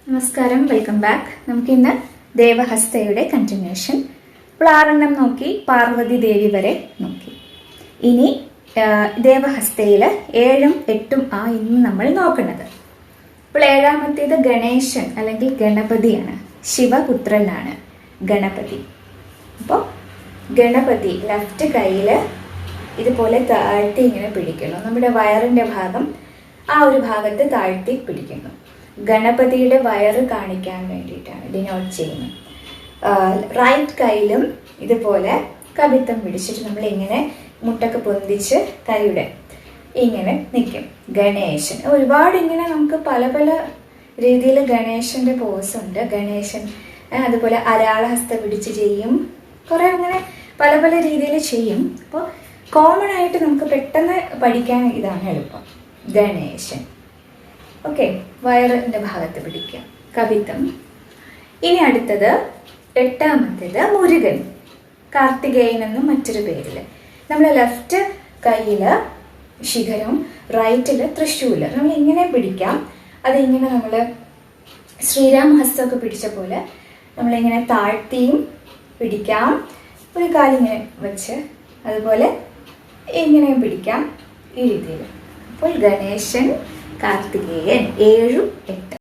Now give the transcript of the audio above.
നമസ്കാരം, welcome back. നമുക്കിന്ന് ദേവഹസ്തയുടെ continuation. ഇപ്പോൾ 6 നോക്കി, പാർവതി ദേവി വരെ നോക്കി. ഇനി ദേവഹസ്തയിൽ 7ഉം 8ഉം ഇന്ന് നമ്മൾ നോക്കുന്നത്. ഇപ്പോൾ 7ാമത്തേത് ഗണേശൻ അല്ലെങ്കിൽ ഗണപതിയാണ്. ശിവപുത്രനാണ് ഗണപതി. അപ്പോൾ ഗണപതി ലെഫ്റ്റ് കയ്യിൽ ഇതുപോലെ താഴ്ത്തി ഇങ്ങനെ പിടിക്കുന്നു. നമ്മുടെ വയറിൻ്റെ ഭാഗം ഒരു ഭാഗത്ത് താഴ്ത്തി പിടിക്കുന്നു. ഗണപതിയുടെ വയറ് കാണിക്കാൻ വേണ്ടിയിട്ടാണ് ഡിനോട്ട് ചെയ്യുന്നത്. റൈറ്റ് കയ്യിലും ഇതുപോലെ കവിത്തം പിടിച്ചിട്ട് നമ്മൾ ഇങ്ങനെ മുട്ടൊക്കെ പൊന്തിച്ച് കൈയുടെ ഇങ്ങനെ നിൽക്കും. ഗണേശൻ ഒരുപാട് ഇങ്ങനെ നമുക്ക് പല പല രീതിയിൽ ഗണേശന്റെ പോസ് ഉണ്ട്. ഗണേശൻ അതുപോലെ അരാളഹസ്ത പിടിച്ച് ചെയ്യും. കുറെ അങ്ങനെ പല പല രീതിയിൽ ചെയ്യും. അപ്പോൾ കോമൺ ആയിട്ട് നമുക്ക് പെട്ടെന്ന് പഠിക്കാൻ ഇതാണ് എളുപ്പം. ഗണേശൻ. ഓക്കെ, വയറിന്റെ ഭാഗത്ത് പിടിക്കാം കവിത്തം. ഇനി അടുത്തത് 8ാമത്തേത് മുരുകൻ, കാർത്തികേയൻ എന്നും മറ്റൊരു പേരില്. നമ്മൾ ലെഫ്റ്റ് കയ്യില് ശിഖരം, റൈറ്റില് തൃശ്ശൂല്. നമ്മൾ ഇങ്ങനെ പിടിക്കാം. അതിങ്ങനെ നമ്മൾ ശ്രീരാം ഹസ്തമൊക്കെ പിടിച്ച പോലെ നമ്മളിങ്ങനെ താഴ്ത്തിയും പിടിക്കാം. ഒരു കാലിങ്ങനെ വെച്ച് അതുപോലെ ഇങ്ങനെയും പിടിക്കാം, ഈ രീതിയിൽ. അപ്പോൾ ഗണേശൻ, കാർത്തികേയൻ 7ഉം 8ഉം.